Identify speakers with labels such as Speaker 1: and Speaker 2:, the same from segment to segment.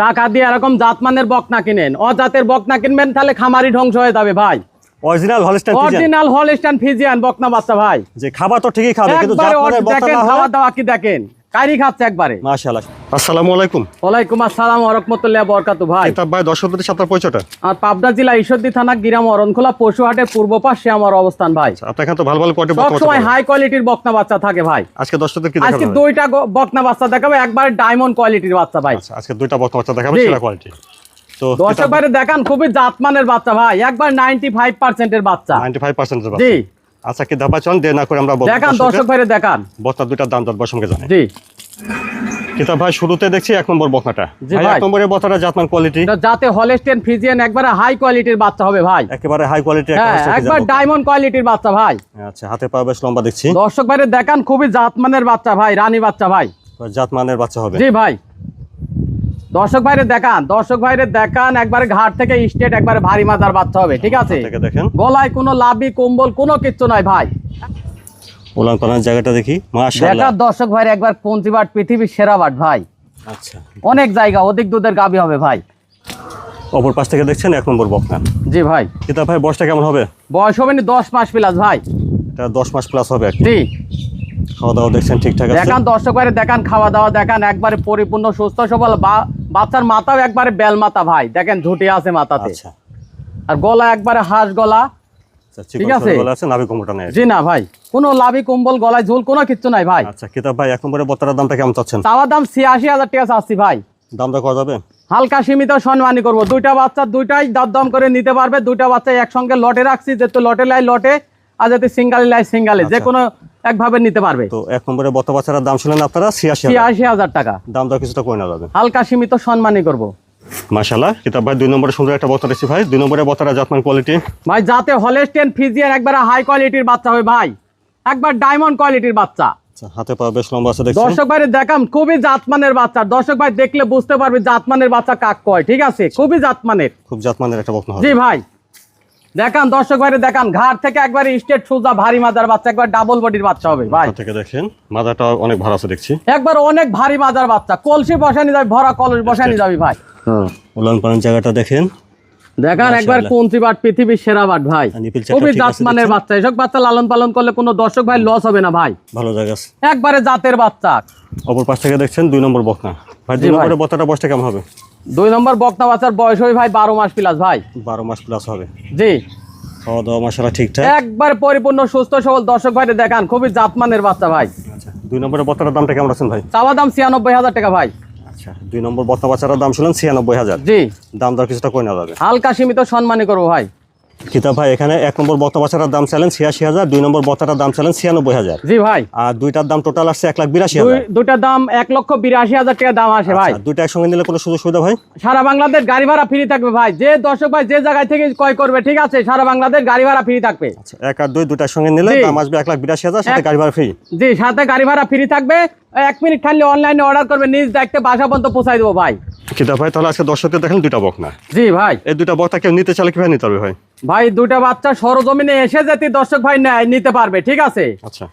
Speaker 1: টাকা দিয়ে এরকম জাতমানের বকনা কিনেন, অজাতের বকনা কিনবেন তাহলে খামারি ধ্বংস হয়ে যাবে ভাই।
Speaker 2: অরিজিনাল
Speaker 1: হলস্টাইন ফ্রিজিয়ান বকনা বাচ্চা ভাই,
Speaker 2: যে খাবার তো ঠিকই খাবে কিন্তু জাতমানের বকনা
Speaker 1: দেখেন খাওয়া দাওয়া কি দেখেন, কারি খাচ্ছে একবারে।
Speaker 2: মাশাআল্লাহ। আসসালামু আলাইকুম।
Speaker 1: ওয়ালাইকুম আসসালাম ওয়া রাহমাতুল্লাহি ওয়া বারাকাতুহু। ভাই
Speaker 2: কিতাব ভাই দর্শকদের সাথে পরিচয়টা।
Speaker 1: আর পাবনা জেলা ঈশ্বরদী থানা গ্রাম অরণখোলা পশুহাটের পূর্ব পাশে আমার অবস্থান ভাই।
Speaker 2: আপনার এখানে তো ভালো ভালো কোয়ালিটি
Speaker 1: সব সময় হাই কোয়ালিটির বকনা বাচ্চা থাকে ভাই।
Speaker 2: আজকে দর্শকদের কি দেখাবেন?
Speaker 1: আজকে দুইটা বকনা বাচ্চা দেখাবো, একবার ডায়মন্ড কোয়ালিটির বাচ্চা ভাই।
Speaker 2: আচ্ছা, আজকে দুইটা বকনা বাচ্চা দেখাবো সেরা কোয়ালিটি। তো
Speaker 1: দর্শক ভাইরে দেখান, খুবই জাতমানের বাচ্চা ভাই, একবার 95% এর বাচ্চা।
Speaker 2: 95% এর বাচ্চা।
Speaker 1: জি
Speaker 2: আচ্ছা, কি দাবা চল দেনা করে আমরা
Speaker 1: দেখান দর্শক ভাইরে দেখান।
Speaker 2: বকনা দুইটার দাম দর সঙ্গে জানেন।
Speaker 1: জি
Speaker 2: কিতাব ভাই শুরুতে দেখছি 1 নম্বর বকনাটা। ভাই 1 নম্বরের বকনাটা জাতমান কোয়ালিটি।
Speaker 1: এটা যাতে হলস্টাইন ফ্রিজিয়ান একবারে হাই কোয়ালিটির বাচ্চা হবে ভাই।
Speaker 2: একেবারে হাই কোয়ালিটি
Speaker 1: একবার ডায়মন্ড কোয়ালিটির বাচ্চা ভাই।
Speaker 2: আচ্ছা, হাতে পা বেশ লম্বা দেখছি।
Speaker 1: দর্শক ভাইরে দেখান, খুবই জাতমানের বাচ্চা ভাই, রানী বাচ্চা ভাই।
Speaker 2: জাতমানের বাচ্চা হবে।
Speaker 1: জি ভাই দর্শক ভাইরে দেখান, একবারে ঘাট থেকে স্টেট একবারে ভারী মাদার বাচ্চা হবে, ঠিক আছে?
Speaker 2: দেখেন
Speaker 1: গলায় কোনো লাভি কম্বল কোনো কিচ্ছু নাই ভাই।
Speaker 2: উলান পালান জায়গাটা দেখি মাশাআল্লাহ।
Speaker 1: দেখার দর্শক ভাইরে একবার পঞ্চিবাট পৃথিবীর সেরা বাট ভাই।
Speaker 2: আচ্ছা,
Speaker 1: অনেক জায়গা অধিক দুধের গাবি হবে ভাই।
Speaker 2: অপর পাশ থেকে দেখছেন 1 নম্বর বকনা।
Speaker 1: জি ভাই।
Speaker 2: কিতাব ভাই বয়সটা কেমন হবে?
Speaker 1: বয়স হবে 10 মাস প্লাস ভাই।
Speaker 2: এটা 10 মাস প্লাস হবে।
Speaker 1: জি
Speaker 2: খাওয়া দাওয়া দেখছেন ঠিকঠাক আছে?
Speaker 1: দেখান দর্শক ভাইরে দেখান, খাওয়া দাওয়া দেখান, একবারে পরিপূর্ণ সুস্থ সবল। বাচ্চার মাথাও একবারে বেল মাথা ভাই, দেখেন ঝুটি আছে মাথাতে।
Speaker 2: আচ্ছা,
Speaker 1: আর গলা একবারে হাঁস গলা, ঠিক আছে?
Speaker 2: নাভি কম্বলটা নেই?
Speaker 1: জি না ভাই, কোনো লাভি কম্বল গলায় ঝুল কোনো কিচ্ছু নাই ভাই।
Speaker 2: আচ্ছা, কিতাব ভাই 1 নম্বরের বকনার দামটা কেমন চাচ্ছেন?
Speaker 1: চাওয়া দাম 86,000 টাকা চাচ্ছি ভাই।
Speaker 2: দামটা কত যাবে?
Speaker 1: হালকা সীমিত সম্মানী করবো। দুইটা বাচ্চা দুইটাই দাম করে নিতে পারবে। দুইটা বাচ্চা একসঙ্গে লটে রাখছি, যেহেতু লটে লাই লটে আর যাতে সিঙ্গালে লাই সিঙ্গালে, যে কোনো একভাবে নিতে পারবে।
Speaker 2: তো 1 নম্বরের বকনা বাচ্চার দাম শুনলেন আপনারা
Speaker 1: 86,000 টাকা।
Speaker 2: দাম দর কিছুটা কই না যাবে?
Speaker 1: হালকা সীমিত সম্মানী করবো।
Speaker 2: মাশাআল্লাহ। কিতাব ভাই 2 নম্বরে সুন্দর একটা বকনা দেখছি ভাই। 2 নম্বরের বকনাটা জাতমান কোয়ালিটি
Speaker 1: ভাই, যাতে হলস্টাইন ফ্রিজিয়ান একবারে হাই কোয়ালিটির বাচ্চা হবে ভাই, একবার ডায়মন্ড কোয়ালিটির বাচ্চা।
Speaker 2: আচ্ছা, হাতে পা বেশ লম্বা আছে দেখছি।
Speaker 1: দর্শক ভাইরে দেখাম, খুবই জাতমানের বাচ্চা। দর্শক ভাই দেখলে বুঝতে পারবে জাতমানের বাচ্চা কাক কয়, ঠিক আছে? খুবই জাতমানের,
Speaker 2: খুব জাতমানের একটা বকনা হবে।
Speaker 1: জি ভাই দেখান দর্শক ভাইরে দেখান, ঘাট থেকে একবার স্টেট সোজা ভারী মাদার বাচ্চা, একবার ডাবল বডির বাচ্চা হবে ভাই।
Speaker 2: থেকে দেখেন মাথাটা অনেক ভালো আছে দেখছি।
Speaker 1: একবার অনেক ভারী মাদার বাচ্চা, কলসি বসানি যাবে, ভরা কলস বসানি যাবে ভাই।
Speaker 2: উলান পালান জায়গাটা দেখেন,
Speaker 1: দেখান একবার কোনটি বাট পৃথিবীর সেরা বাট ভাই, খুবই জাতমানের বাচ্চা। এসব বাচ্চা লালন পালন করলে কোনো দর্শক ভাই লস হবে না ভাই,
Speaker 2: ভালো জায়গা আছে,
Speaker 1: একবারে জাতের বাচ্চা।
Speaker 2: অপর পাশ থেকে দেখছেন 2 নম্বর বকনা ভাই। 2 নম্বরের বকনাটা বয়সটা কেমন হবে?
Speaker 1: 2 নম্বর বকনা বাচ্চার বয়স হবে ভাই 12 মাস প্লাস ভাই।
Speaker 2: 12 মাস প্লাস হবে।
Speaker 1: জি
Speaker 2: খাওয়া দাওয়া মাশাআল্লাহ ঠিকঠাক,
Speaker 1: একবার পরিপূর্ণ সুস্থ সবল। দর্শক ভাইরে দেখান, খুবই জাতমানের বাচ্চা ভাই।
Speaker 2: আচ্ছা, 2 নম্বরের বকনার দামটা কেমন আছেন ভাই?
Speaker 1: চাওয়া দাম 96,000 টাকা ভাই।
Speaker 2: আচ্ছা, 2 নম্বর বকনা বাচ্চার দাম শুনলেন 96,000।
Speaker 1: জি
Speaker 2: দাম দর কিছুটা কই না যাবে?
Speaker 1: হালকা সীমিত সম্মানী করবো ভাই।
Speaker 2: কিতাব ভাই এখানে 1 নম্বর বকনা বাচ্চার দাম চাইলেন 86,000, 2 নম্বর বকনাটার দাম চাইলেন 96,000।
Speaker 1: জি ভাই।
Speaker 2: আর দুইটার দাম টোটাল আসছে 1,82,000।
Speaker 1: দুইটার দাম 1,82,000 টাকা দাম আসে ভাই।
Speaker 2: দুইটা একসঙ্গে নিলে কোনো সুযোগ সুবিধা ভাই?
Speaker 1: সারা বাংলাদেশ গাড়ি ভাড়া ফ্রি থাকবে ভাই। যে দর্শক ভাই যে জায়গায় থেকে ক্রয় করবে, ঠিক আছে, সারা বাংলাদেশ গাড়ি ভাড়া ফ্রি থাকবে।
Speaker 2: আচ্ছা, 1 আর 2 দুইটার সঙ্গে নিলে দাম আসবে 1,82,000, সাথে গাড়ি ভাড়া ফ্রি।
Speaker 1: জি, সাথে গাড়ি ভাড়া ফ্রি থাকবে। 1 মিনিট খালি অনলাইনে অর্ডার করবে, নিজ দেখতে বাসা পর্যন্ত পৌঁছাই দেবো ভাই।
Speaker 2: কিতাব ভাই তাহলে আজকে দর্শকদের দেখেন দুইটা বকনা।
Speaker 1: জি ভাই।
Speaker 2: এই দুইটা বকনা কেউ নিতে চাইলে কিভাবে নিতে হবে ভাই?
Speaker 1: ভাই দুইটা বাচ্চা সরজমিনে এসে যেতে দর্শক ভাই নিতে পারবে, ঠিক আছে?
Speaker 2: আচ্ছা,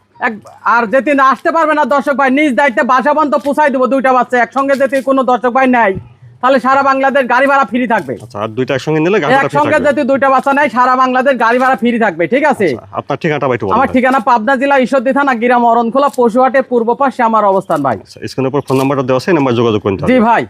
Speaker 1: আর যেতে না আসতে পারবে না দর্শক ভাই, নিজ দায়িত্বে বাসা পর্যন্ত পৌঁছাই দেবো। দুইটা বাচ্চা একসঙ্গে যেতে কোনো দর্শক ভাই নেয়, তাহলে সারা বাংলাদেশ গাড়ি ভাড়া ফ্রি থাকবে।
Speaker 2: আচ্ছা, আর দুইটা একসঙ্গে নিলে গাড়ি ভাড়া ফ্রি
Speaker 1: একসঙ্গে
Speaker 2: থাকবে।
Speaker 1: যদি দুইটা বাচ্চা নেয়, সারা বাংলাদেশ গাড়ি ভাড়া ফ্রি থাকবে, ঠিক আছে?
Speaker 2: আপনার ঠিকানাটা ভাই একটু বলুন।
Speaker 1: আমার ঠিকানা পাবনা জেলা ঈশ্বরদী থানা গ্রাম অরণখোলা পশুহাটের পূর্ব পাশে আমার অবস্থান ভাই।
Speaker 2: আচ্ছা, স্ক্রিনের উপর ফোন নাম্বারটা দেওয়া আছে, এই নাম্বার যোগাযোগ করতে হবে।
Speaker 1: জি ভাই।